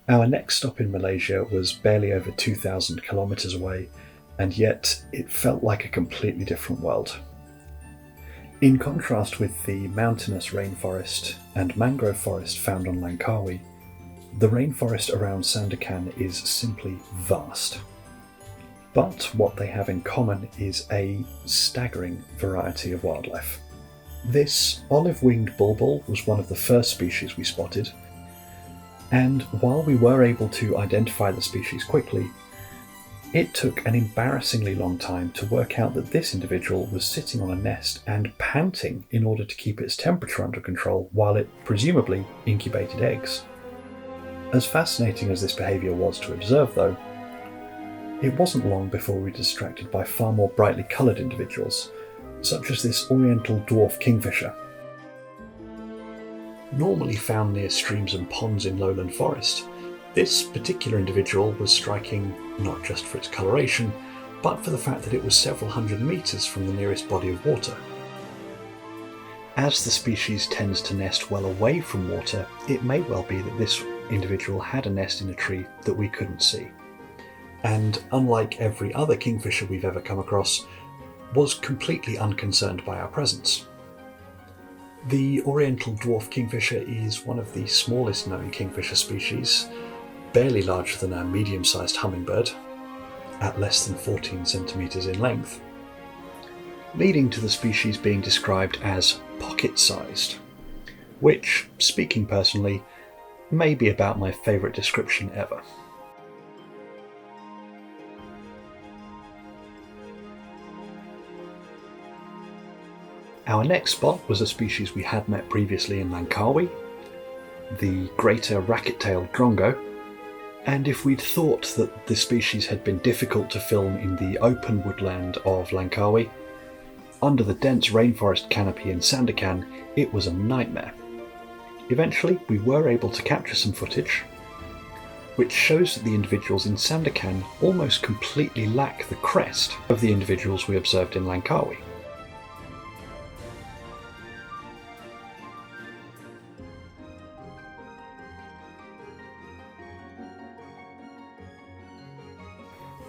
Our next stop in Malaysia was barely over 2,000 kilometres away, and yet it felt like a completely different world. In contrast with the mountainous rainforest and mangrove forest found on Langkawi, the rainforest around Sandakan is simply vast. But what they have in common is a staggering variety of wildlife. This olive-winged bulbul was one of the first species we spotted, and while we were able to identify the species quickly, it took an embarrassingly long time to work out that this individual was sitting on a nest and panting in order to keep its temperature under control while it presumably incubated eggs. As fascinating as this behaviour was to observe though, it wasn't long before we were distracted by far more brightly coloured individuals, such as this oriental dwarf kingfisher. Normally found near streams and ponds in lowland forest, this particular individual was striking not just for its coloration, but for the fact that it was several hundred metres from the nearest body of water. As the species tends to nest well away from water, it may well be that this individual had a nest in a tree that we couldn't see, and unlike every other kingfisher we've ever come across, was completely unconcerned by our presence. The oriental dwarf kingfisher is one of the smallest known kingfisher species, barely larger than a medium-sized hummingbird, at less than 14 centimetres in length, leading to the species being described as pocket-sized, which, speaking personally, may be about my favourite description ever. Our next spot was a species we had met previously in Langkawi, the greater racket-tailed drongo, and if we'd thought that the species had been difficult to film in the open woodland of Langkawi, under the dense rainforest canopy in Sandakan, it was a nightmare. Eventually, we were able to capture some footage, which shows that the individuals in Sandakan almost completely lack the crest of the individuals we observed in Langkawi.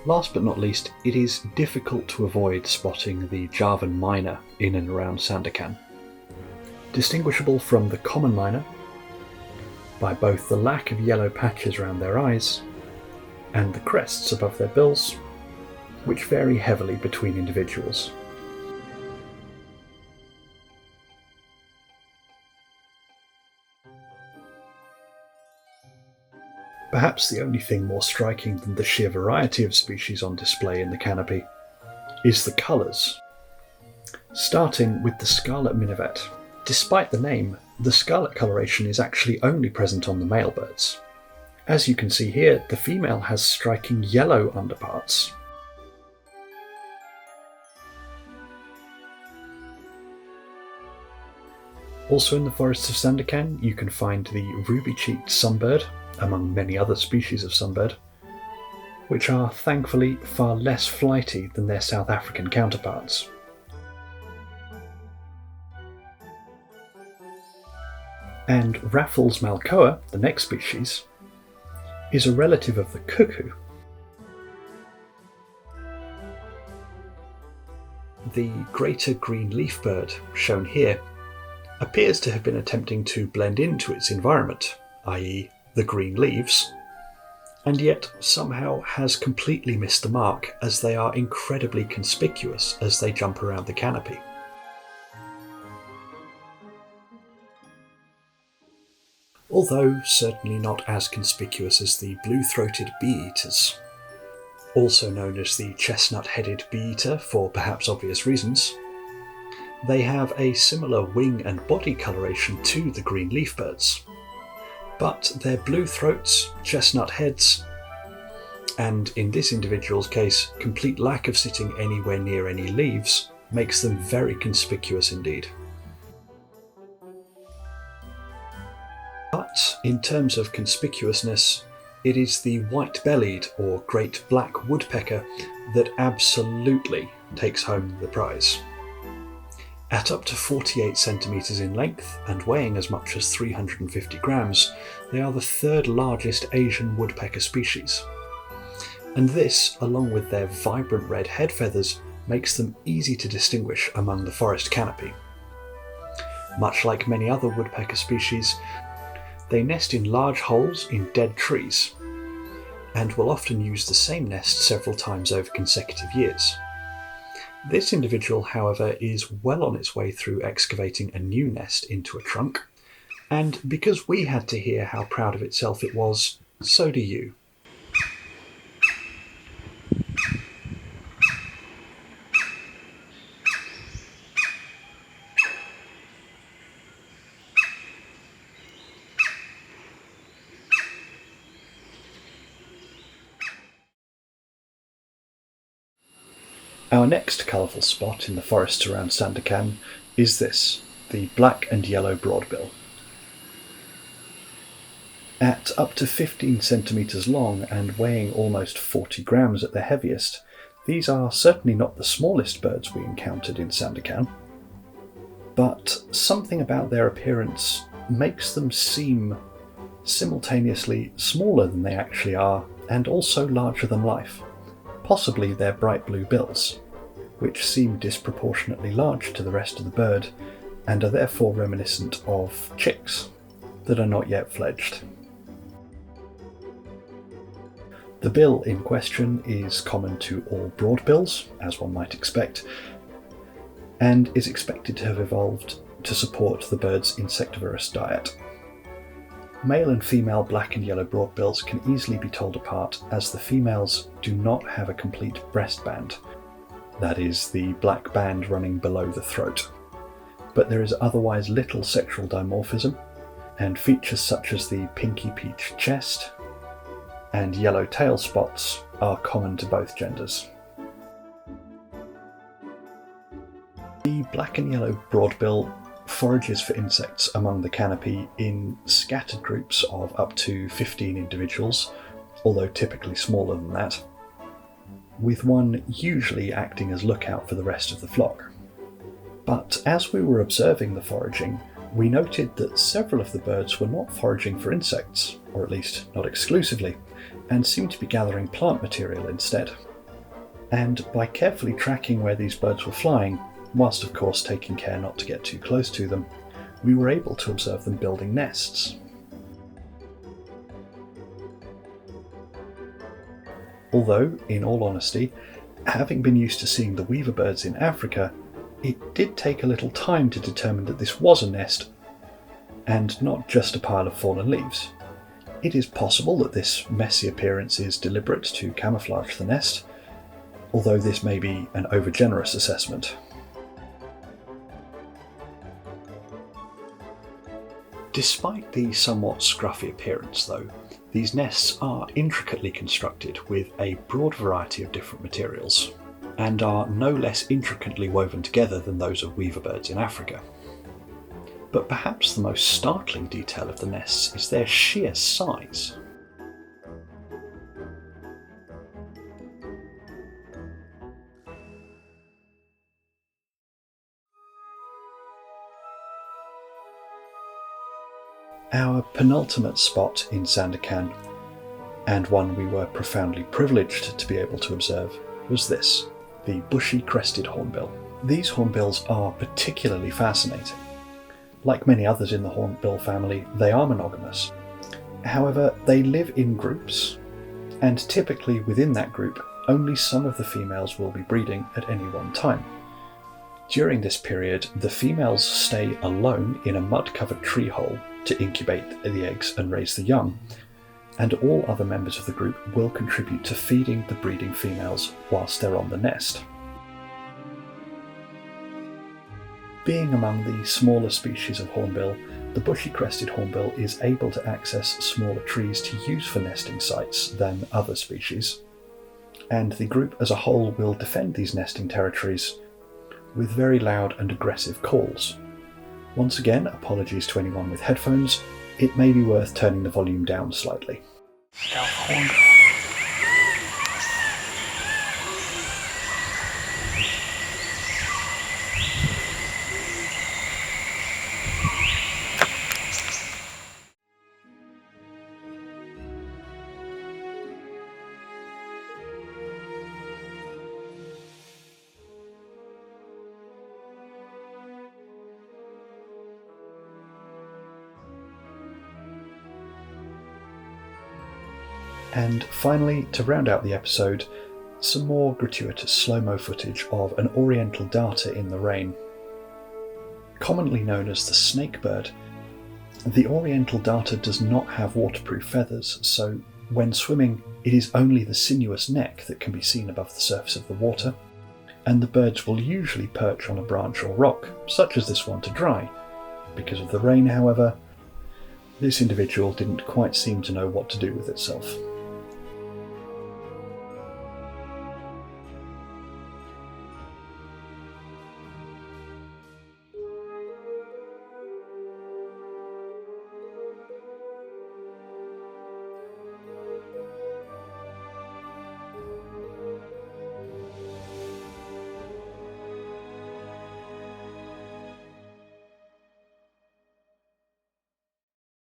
Last but not least, it is difficult to avoid spotting the Javan myna in and around Sandakan. Distinguishable from the common myna by both the lack of yellow patches around their eyes and the crests above their bills, which vary heavily between individuals. Perhaps the only thing more striking than the sheer variety of species on display in the canopy is the colours. Starting with the scarlet minivet. Despite the name, the scarlet coloration is actually only present on the male birds. As you can see here, the female has striking yellow underparts. Also in the forests of Sandakan, you can find the ruby-cheeked sunbird, among many other species of sunbird, which are thankfully far less flighty than their South African counterparts. And Raffles malcoa, the next species, is a relative of the cuckoo. The greater green leafbird, shown here, appears to have been attempting to blend into its environment, i.e. the green leaves, and yet somehow has completely missed the mark as they are incredibly conspicuous as they jump around the canopy. Although certainly not as conspicuous as the blue-throated bee-eaters, also known as the chestnut-headed bee-eater for perhaps obvious reasons. They have a similar wing and body coloration to the green leafbirds, but their blue throats, chestnut heads, and in this individual's case, complete lack of sitting anywhere near any leaves, makes them very conspicuous indeed. But in terms of conspicuousness, it is the white-bellied or great black woodpecker that absolutely takes home the prize. At up to 48 centimetres in length and weighing as much as 350 grams, they are the third largest Asian woodpecker species. And this, along with their vibrant red head feathers, makes them easy to distinguish among the forest canopy. Much like many other woodpecker species, they nest in large holes in dead trees, and will often use the same nest several times over consecutive years. This individual, however, is well on its way through excavating a new nest into a trunk, and because we had to hear how proud of itself it was, so do you. Our next colourful spot in the forests around Sandakan is this, the Black-and-yellow Broadbill. At up to 15 centimetres long and weighing almost 40 grams at their heaviest, these are certainly not the smallest birds we encountered in Sandakan, but something about their appearance makes them seem simultaneously smaller than they actually are and also larger than life, possibly their bright blue bills, which seem disproportionately large to the rest of the bird and are therefore reminiscent of chicks that are not yet fledged. The bill in question is common to all broadbills, as one might expect, and is expected to have evolved to support the bird's insectivorous diet. Male and female black and yellow broadbills can easily be told apart as the females do not have a complete breast band, that is, the black band running below the throat. But there is otherwise little sexual dimorphism, and features such as the pinky peach chest and yellow tail spots are common to both genders. The black and yellow broadbill forages for insects among the canopy in scattered groups of up to 15 individuals, although typically smaller than that, with one usually acting as lookout for the rest of the flock. But as we were observing the foraging, we noted that several of the birds were not foraging for insects, or at least not exclusively, and seemed to be gathering plant material instead. And by carefully tracking where these birds were flying, whilst of course taking care not to get too close to them, we were able to observe them building nests. Although, in all honesty, having been used to seeing the weaver birds in Africa, it did take a little time to determine that this was a nest, and not just a pile of fallen leaves. It is possible that this messy appearance is deliberate to camouflage the nest, although this may be an overgenerous assessment. Despite the somewhat scruffy appearance, though, these nests are intricately constructed with a broad variety of different materials, and are no less intricately woven together than those of weaver birds in Africa. But perhaps the most startling detail of the nests is their sheer size. Our penultimate spot in Sandakan, and one we were profoundly privileged to be able to observe, was this, the Bushy-crested Hornbill. These hornbills are particularly fascinating. Like many others in the hornbill family, they are monogamous. However, they live in groups, and typically within that group, only some of the females will be breeding at any one time. During this period, the females stay alone in a mud-covered tree hole to incubate the eggs and raise the young, and all other members of the group will contribute to feeding the breeding females whilst they're on the nest. Being among the smaller species of hornbill, the bushy-crested hornbill is able to access smaller trees to use for nesting sites than other species, and the group as a whole will defend these nesting territories with very loud and aggressive calls. Once again, apologies to anyone with headphones, it may be worth turning the volume down slightly. And finally, to round out the episode, some more gratuitous slow-mo footage of an oriental darter in the rain. Commonly known as the snakebird, the oriental darter does not have waterproof feathers, so when swimming it is only the sinuous neck that can be seen above the surface of the water, and the birds will usually perch on a branch or rock, such as this one, to dry. Because of the rain, however, this individual didn't quite seem to know what to do with itself.